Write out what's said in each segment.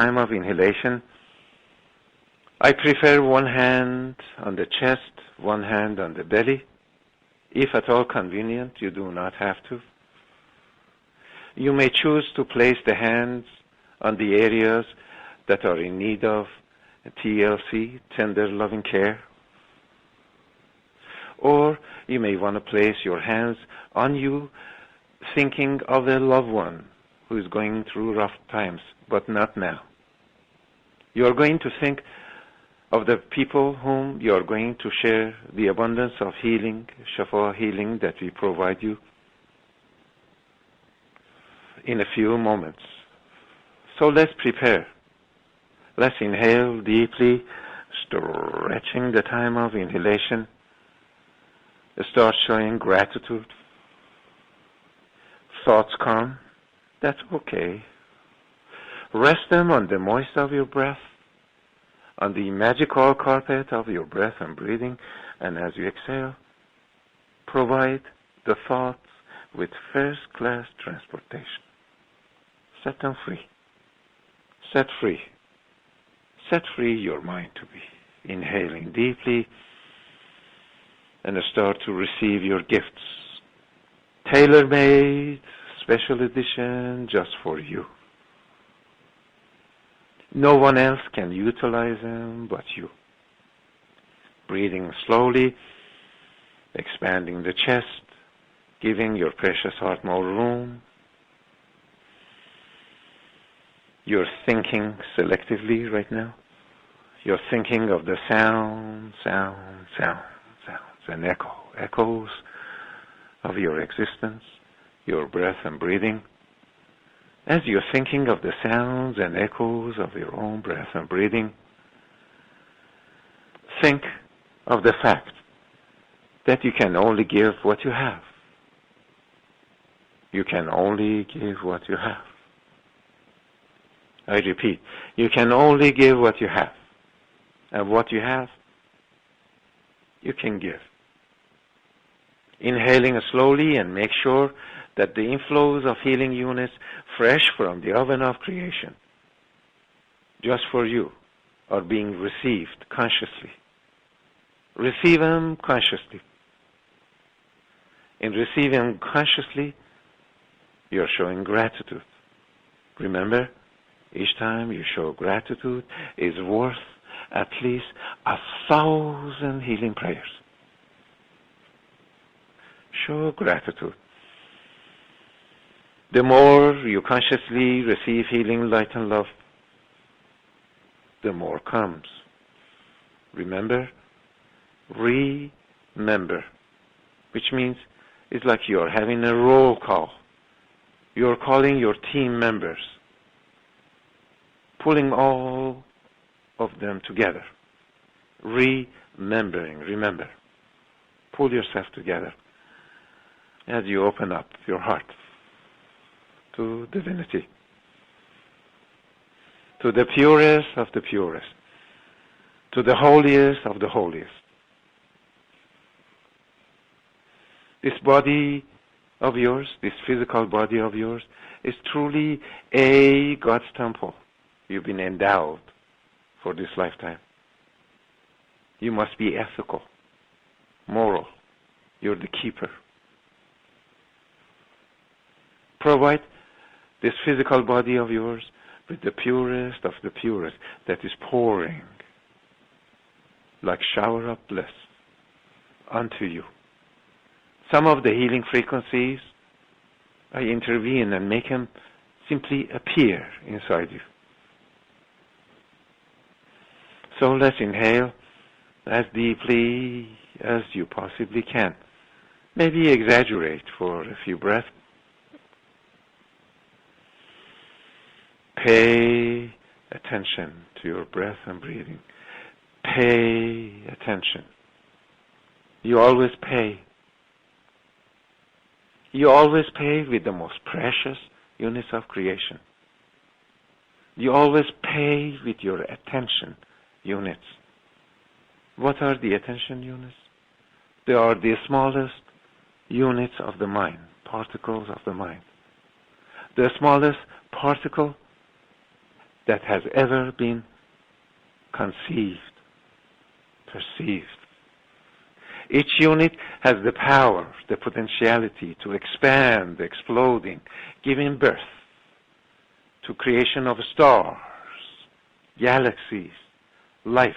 time of inhalation, I prefer one hand on the chest, one hand on the belly. If at all convenient, you do not have to. You may choose to place the hands on the areas that are in need of TLC, tender loving care. Or you may want to place your hands on you, thinking of a loved one who is going through rough times, but not now. You are going to think of the people whom you are going to share the abundance of healing, Shafaw Healing, that we provide you in a few moments. So let's prepare. Let's inhale deeply, stretching the time of inhalation. Start showing gratitude. Thoughts come. That's okay. Rest them on the moist of your breath, on the magical carpet of your breath and breathing, and as you exhale, provide the thoughts with first-class transportation. Set them free. Set free. Set free your mind to be. Inhaling deeply, and start to receive your gifts. Tailor-made, special edition, just for you. No one else can utilize them but you. Breathing slowly, expanding the chest, giving your precious heart more room. You're thinking selectively right now. You're thinking of the sounds, and echoes of your existence, your breath and breathing. As you're thinking of the sounds and echoes of your own breath and breathing, think of the fact that you can only give what you have. You can only give what you have. I repeat, you can only give what you have. And what you have, you can give. Inhaling slowly and make sure that the inflows of healing units fresh from the oven of creation, just for you, are being received consciously. Receive them consciously. In receiving them consciously, you're showing gratitude. Remember, each time you show gratitude is worth at least 1,000 healing prayers. Show gratitude. The more you consciously receive healing, light, and love, the more comes. Remember, remember, which means it's like you're having a roll call. You're calling your team members, pulling all of them together. Remembering, remember. Pull yourself together as you open up your heart to divinity, to the purest of the purest, to the holiest of the holiest. This body of yours, this physical body of yours, is truly a God's temple. You've been endowed for this lifetime. You must be ethical, moral. You're the keeper. Provide this physical body of yours with the purest of the purest that is pouring like shower of bliss unto you. Some of the healing frequencies, I intervene and make them simply appear inside you. So let's inhale as deeply as you possibly can. Maybe exaggerate for a few breaths. Pay attention to your breath and breathing. Pay attention. You always pay. You always pay with the most precious units of creation. You always pay with your attention units. What are the attention units? They are the smallest units of the mind, particles of the mind. The smallest particle that has ever been conceived, perceived. Each unit has the power, the potentiality to expand, exploding, giving birth to creation of stars, galaxies, life,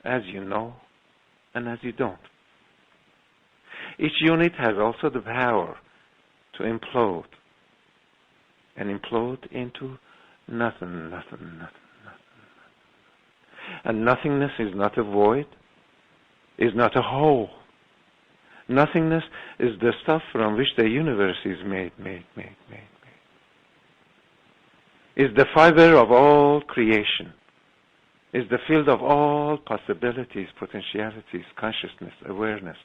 as you know and as you don't. Each unit has also the power to implode, and implode into nothing, nothing, nothing, nothing. And nothingness is not a void, is not a whole. Nothingness is the stuff from which the universe is made. Is the fiber of all creation. Is the field of all possibilities, potentialities, consciousness, awareness.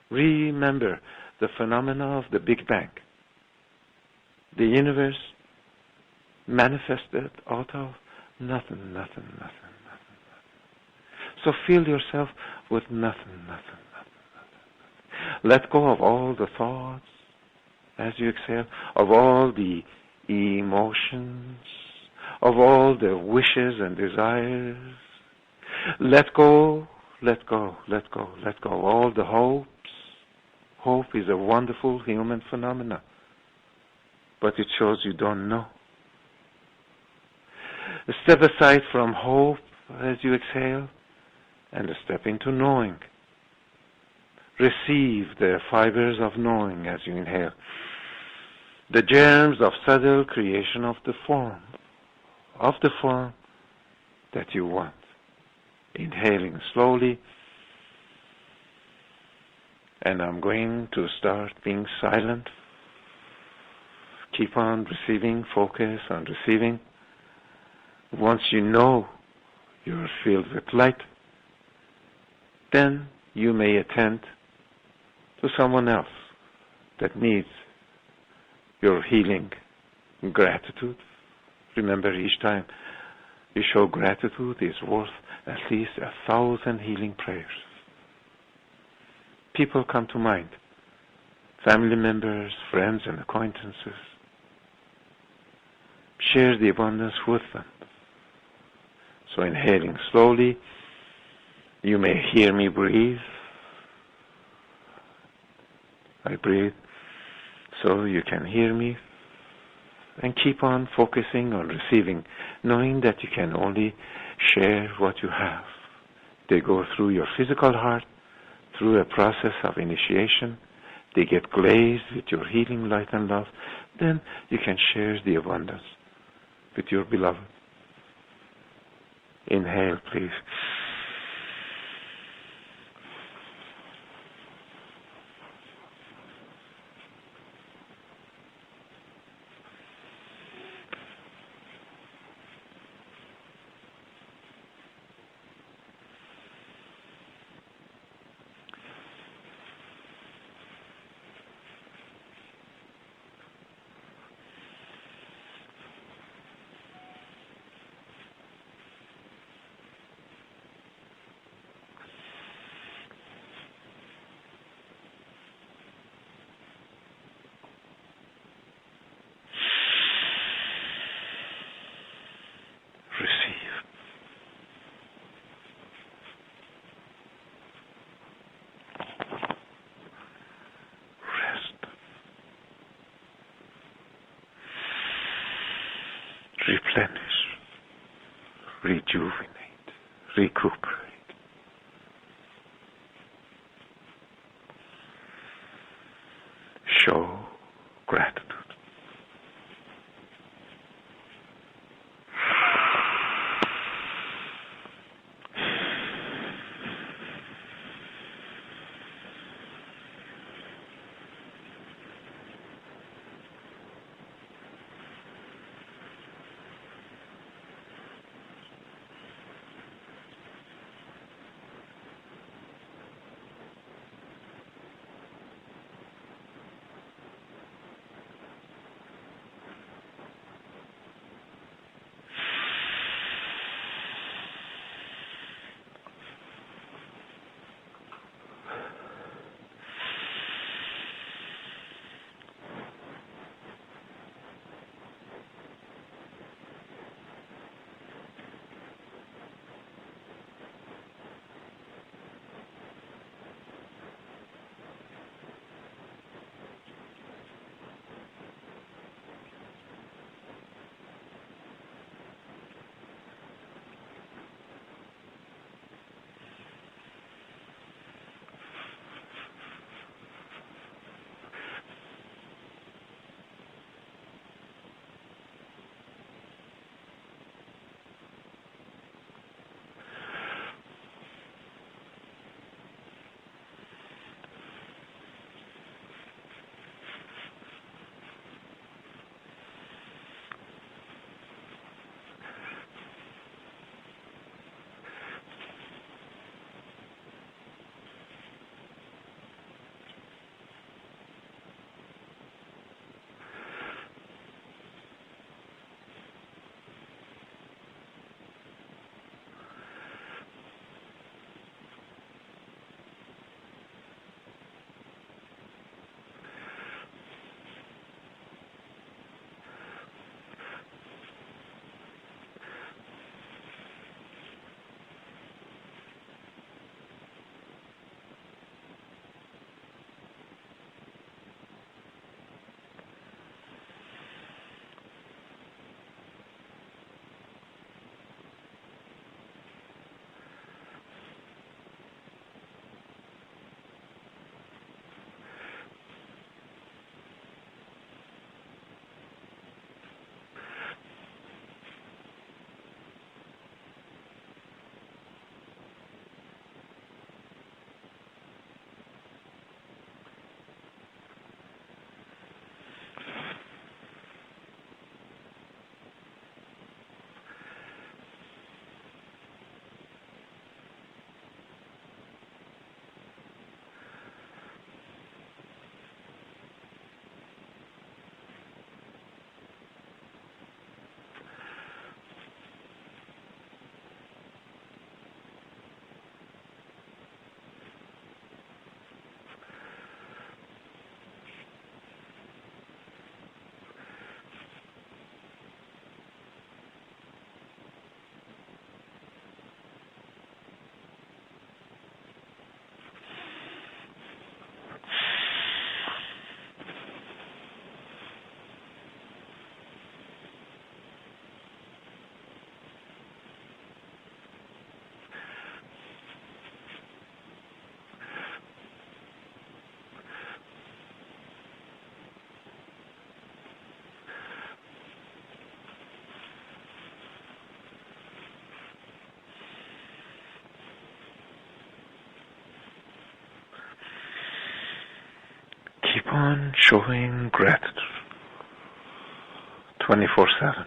Remember the phenomena of the Big Bang. The universe manifested out of nothing, nothing, nothing, nothing. So fill yourself with nothing, nothing, nothing, nothing. Let go of all the thoughts as you exhale, of all the emotions, of all the wishes and desires. Let go, let go, let go, let go of all the hopes. Hope is a wonderful human phenomenon, but it shows you don't know. Step aside from hope as you exhale and step into knowing. Receive the fibers of knowing as you inhale. The germs of subtle creation of the form that you want. Inhaling slowly, and I'm going to start being silent. Keep on receiving, focus on receiving. Once you know you're filled with light, then you may attend to someone else that needs your healing gratitude. Remember, each time you show gratitude is worth at least 1,000 healing prayers. People come to mind, family members, friends, and acquaintances. Share the abundance with them. So inhaling slowly, you may hear me breathe. I breathe so you can hear me, and keep on focusing on receiving, knowing that you can only share what you have. They go through your physical heart, through a process of initiation. They get glazed with your healing light and love. Then you can share the abundance with your beloved. Inhale, please. Replenish, rejuvenate, recuperate. Show gratitude. on showing gratitude 24/7.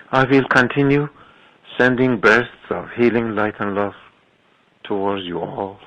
I will continue sending bursts of healing light and love towards you all.